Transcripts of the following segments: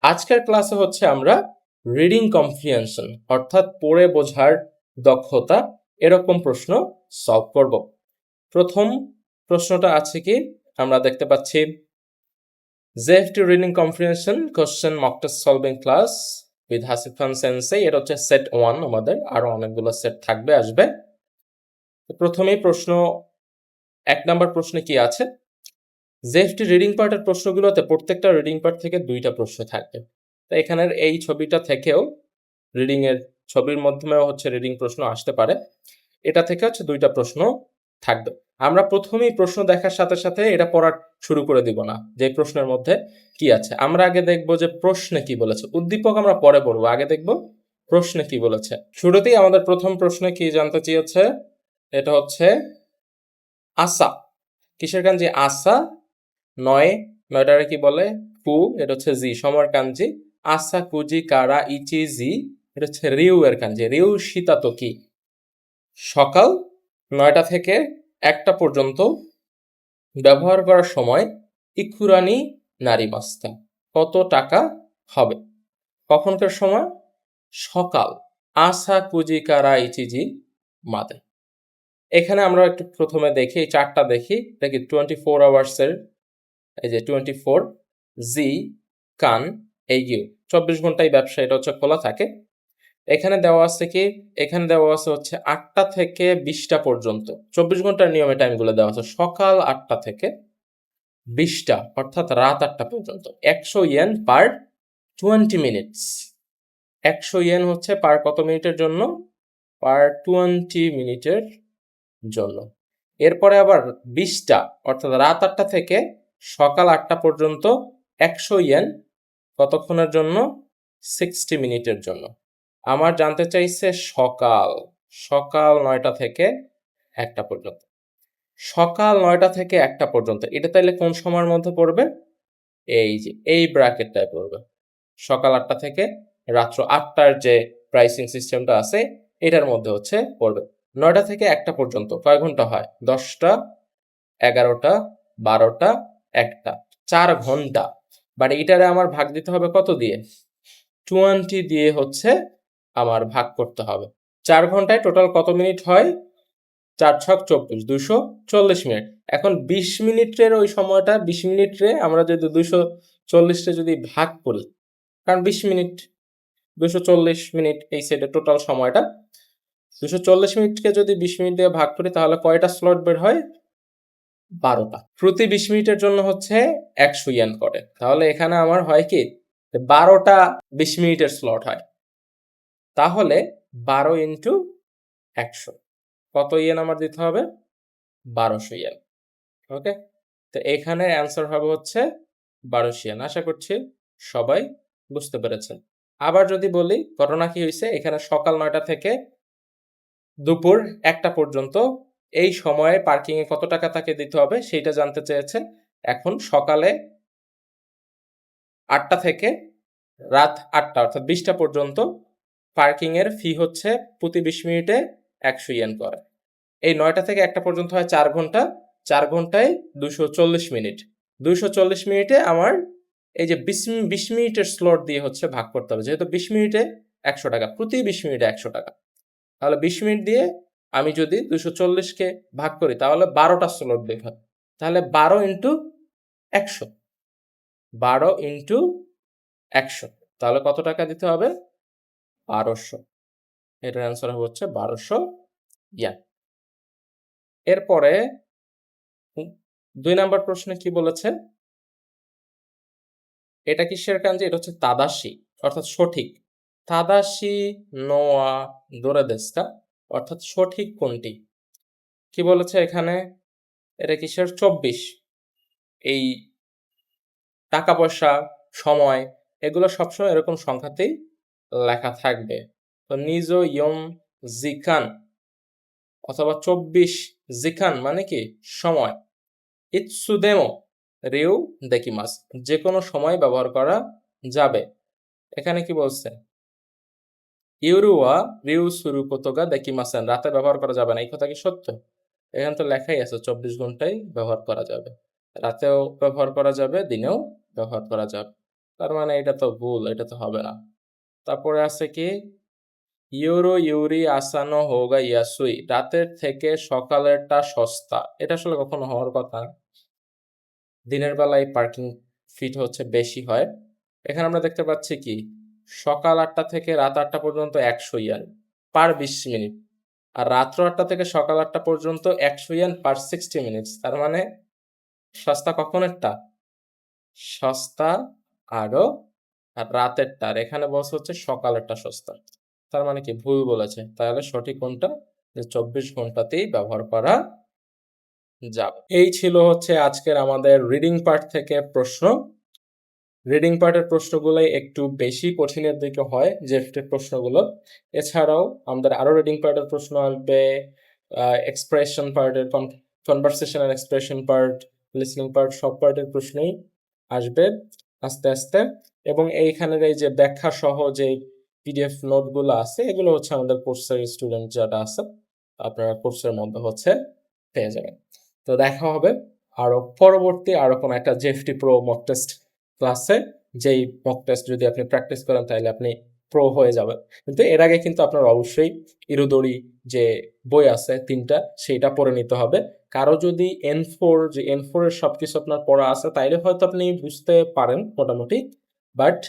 আজকের ক্লাসে হচ্ছে আমরা রিডিং কম্প্রিহেনশন অর্থাৎ পড়ে বোঝার দক্ষতা এরকম প্রশ্ন সলভ করব। প্রথম প্রশ্নটা আছে কি আমরা দেখতে পাচ্ছি JFT reading comprehension question mock test solving class with Hasif Khan sensei. এটা হচ্ছে সেট 1, আমাদের আরো অনেকগুলো সেট থাকবে আসবে। প্রথমেই প্রশ্ন 1 নম্বর প্রশ্নে কি আছে, জেএফটি রিডিং পার্টের প্রশ্নগুলোতে প্রত্যেকটা রিডিং পার্ট থেকে 2টা প্রশ্ন থাকবে। তো এখানের এই ছবিটা থেকেও রিডিং এর ছবির মাধ্যমেও হচ্ছে রিডিং প্রশ্ন আসতে পারে, এটা থেকে হচ্ছে 2টা প্রশ্ন থাকবে। আমরা প্রথমেই প্রশ্ন দেখার সাথে সাথে এটা পড়া শুরু করে দিব না, যে প্রশ্নের মধ্যে কি আছে। আমরা আগে দেখব যে প্রশ্নে কি বলেছে, উদ্দীপক আমরা পরে পড়বো, আগে দেখব প্রশ্নে কি বলেছে। শুরুতেই আমাদের প্রথম প্রশ্নে কি জানতে চেয়েছে, এটা হচ্ছে আসা, কিসের কাঞ্জি আসা, নয়টারে কি বলে কু, এটা হচ্ছে জি সমর কাঞ্জি। আসা কুজি কারা ইচি জি, এটা হচ্ছে রিউ এর কাঞ্জি। রিউ শীতা তো কি, সকাল 9টা থেকে 1টা পর্যন্ত ব্যবহার করার সময় ইকুরানি নারী মাস্তা, কত টাকা হবে। কখনকার সময় সকাল, আসা কুজি কারা ইচিজি মাদে। এখানে আমরা একটু প্রথমে দেখি, এই চারটা দেখি, দেখি 24 আওয়ার্সের, এই যে 24 জি কান এই গিউ 24 ঘন্টায় ব্যবসা এটা হচ্ছে খোলা থাকে। এখানে দেওয়া আছে কি, এখানে দেওয়া আছে হচ্ছে 8টা থেকে 20টা পর্যন্ত, 24 ঘন্টার নিয়মে টাইমগুলো দেওয়া আছে। সকাল 8টা থেকে 20টা অর্থাৎ রাত 8টা পর্যন্ত। 100 ইয়েন পার 20 মিনিটস। 100 ইয়েন হচ্ছে পার কত মিনিটের জন্য, পার 20 মিনিটের জন্য। এরপরে আবার 20টা অর্থাৎ রাত 8টা থেকে সকাল 8টা পর্যন্ত 100 ইয়েন কতক্ষণের জন্য, 60 মিনিটের জন্য। আমার জানতে চাইছে সকাল, সকাল 9টা থেকে 1টা পর্যন্ত। সকাল 9টা থেকে 1টা পর্যন্ত এটা তাইলে কোন সময়ের মধ্যে পড়বে, এই যে এই ব্র্যাকেটটায় পড়বে। সকাল 8টা থেকে রাত্র 8টার যে প্রাইসিং সিস্টেমটা আছে এটার মধ্যে হচ্ছে পড়বে। 9টা থেকে 1টা পর্যন্ত কয় ঘন্টা হয়, 10টা, 11টা, 12টা, 1টা, 4 ঘন্টা। বাট এটারে আমার ভাগ দিতে হবে কত দিয়ে, 20 দিয়ে হচ্ছে আমার ভাগ করতে হবে। 4 ঘন্টায় টোটাল কত মিনিট হয়, 4 ছক 24, 240 মিনিট। এখন 20 মিনিটের ওই সময়টা, 20 মিনিটে আমরা যদি 240 যদি ভাগ করি, কারণ 20 মিনিট 240 মিনিট এই সাইডে টোটাল সময়টা, 240 মিনিটকে যদি 20 মিনিট দিয়ে ভাগ করি তাহলে কয়টা স্লট বের হয়, 12টা। প্রতি 20 মিনিটের জন্য হচ্ছে 100 ইয়েন করে। তাহলে এখানে আমার হয় কি, 12টা 20 মিনিটের স্লট হয়। তাহলে 12 ইন্টু 100 কত ইয়েন আমার দিতে হবে, 1200 ইয়েন। ওকে, তো এখানে অ্যান্সার হবে হচ্ছে 1200 ইয়েন। আশা করছি সবাই বুঝতে পেরেছেন। আবার যদি বলি ঘটনা কি হয়েছে, এখানে সকাল 9টা থেকে দুপুর 1টা পর্যন্ত এই সময়ে পার্কিং এ কত টাকা তাকে দিতে হবে সেটা জানতে চেয়েছে। এখন সকালে 8টা থেকে রাত 8টা অর্থাৎ 20টা পর্যন্ত পার্কিং এর ফি হচ্ছে প্রতি 20 মিনিটে 100 ইয়েন করে। এই 9টা থেকে 1টা পর্যন্ত হয় 4 ঘন্টা, 4 ঘন্টায় 240 মিনিট। 240 মিনিটে আমার এই যে 20 মিনিটের স্লট দিয়ে হচ্ছে ভাগ করতে হবে, যেহেতু 20 মিনিটে 100 টাকা, প্রতি 20 মিনিটে 100 টাকা। তাহলে 20 মিনিট দিয়ে আমি যদি 240কে ভাগ করি তাহলে 12টা স্লট বের হয়। তাহলে 12 ইন্টু 100, 12 ইন্টু 100, তাহলে কত টাকা দিতে হবে, 1200। এটার অ্যান্সার হচ্ছে 1200 ইয়ান। এরপরে 2 নাম্বার প্রশ্নে কি বলেছে, এটা কিসের কাঞ্জি, এটা হচ্ছে তাদাশি অর্থাৎ সঠিক। তাদাশি নোয়া দোরেদেস্তা অর্থাৎ সঠিক কোনটি। কি বলেছে এখানে, এটা কিসের, 24। এই টাকা পয়সা, সময়, এগুলো সবসময় এরকম সংখ্যাতেই লেখা থাকবে। তো নিজো ইয়ম জিকান অথবা 24 জিকান মানে কি সময়। ইৎসুদেমো রিউ দেকিমাস, যে কোনো সময় ব্যবহার করা যাবে। এখানে কি বলছে, ইউরুয়া রিউ সুরু কোতোগা দেকিমাসেন, রাতে ব্যবহার করা যাবে না, এই কথা কি সত্য। এখানে তো লেখাই আছে 24 ঘন্টায় ব্যবহার করা যাবে, রাতেও ব্যবহার করা যাবে, দিনেও ব্যবহার করা যাবে। তার মানে এটা তো ভুল, এটা তো হবে না। তারপরে আছে কি ইউরো ইউরি আসানো হোগা ইয়াসুই, রাতের থেকে সকালেরটা সস্তা। এটা আসলে কখনো হওয়ার কথা না। দিনের বেলায় পার্কিং ফিট হচ্ছে বেশি হয়। এখানে আমরা দেখতে পাচ্ছি কি সকাল 8টা থেকে রাত 8টা পর্যন্ত 100 ইয়েন পার 20 মিনিট, আর রাত্র 8টা থেকে সকাল 8টা পর্যন্ত 100 ইয়েন পার 60 মিনিটস। তার মানে সস্তা কখনেরটা? সস্তা আরো আর রাতেরটা, আর এখানে বলছে হচ্ছে সকালেরটা সস্তা। তার মানে কি ভুল বলেছে। তাহলে সঠিক কোনটা? যে 24 ঘন্টাতেই ব্যবহার করা যাবে। এই ছিল হচ্ছে আজকের আমাদের রিডিং পার্ট থেকে প্রশ্ন। রিডিং পার্টের প্রশ্নগুলোই একটু বেশি কঠিনের দিকে হয় জেফটের প্রশ্নগুলো। এছাড়াও আমাদের আরো রিডিং পার্টের প্রশ্ন আসবে, এক্সপ্রেশন পার্টের, conversational expression part, listening part, সব পার্টের প্রশ্নই আসবে আস্তে আস্তে। এবং এইখানের এই যে ব্যাখ্যা সহ যে পিডিএফ নোটগুলো আছে, এগুলো হচ্ছে আমাদের কোর্সের স্টুডেন্ট যারা আছে আপনারা কোর্সের মধ্যে হচ্ছে পেয়ে যাবেন। তো দেখা হবে আরো পরবর্তী আরো কোনো একটা জেএফটি প্রো মক টেস্ট ক্লাসে। যেই মক টেস্ট যদি আপনি প্র্যাকটিস করেন তাহলে আপনি প্রো হয়ে যাবেন। কিন্তু এর আগে কিন্তু আপনার অবশ্যই ইরুদড়ি যে বই আছে 3টা সেইটা পড়ে নিতে হবে। কারো যদি N4 যে N4 এর সবকিছু আপনার পড়া আছে তাইলে হয়তো আপনি বুঝতে পারেন মোটামুটি, বাট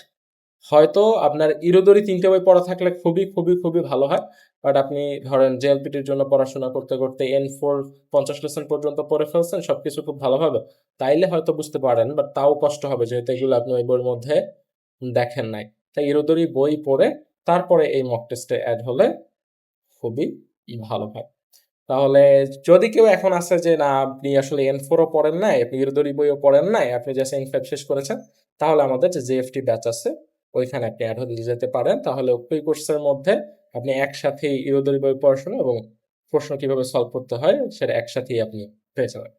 হয়তো আপনার ইরোদরি 3টে বই পড়া থাকলে খুবই খুবই খুবই ভালো হয়। বাট আপনি ধরেন জেএলপিটির জন্য পড়াশোনা করতে করতে N4 50 লেসন পর্যন্ত পড়ে ফেলছেন সবকিছু খুব ভালোভাবে, তাইলে হয়তো বুঝতে পারেন, বাট তাও কষ্ট হবে যেহেতু এগুলো আপনি ওই বইয়ের মধ্যে দেখেন নাই। তাই ইরোদরি বই পড়ে তারপরে এই মক টেস্টে অ্যাড হলে খুবই ভালো হয়। তাহলে যদি কেউ এখন আসে যে না আপনি আসলে N4ও পড়েন নাই, আপনি ইরোদরি বইও পড়েন নাই, আপনি জাস্ট N5 শেষ করেছেন, তাহলে আমাদের যে জেএফটি ব্যাচ আছে ওইখানে আপনি অ্যাড হতে যেতে পারেন। তাহলে ওই কোর্সের মধ্যে আপনি একসাথে ইরোদরি বই পড়াশোনা এবং প্রশ্ন কিভাবে সলভ করতে হয় সেটা একসাথেই আপনি পেয়ে যাবেন।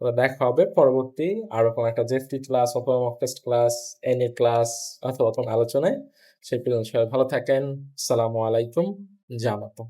তো দেখা হবে পরবর্তী আরো কোনো একটা জেএফটি ক্লাস অথবা mock test class, any class অথবা কোনো আলোচনায়। সেই পর্যন্ত সবাই ভালো থাকেন। আসসালামু আলাইকুম। জানাতো।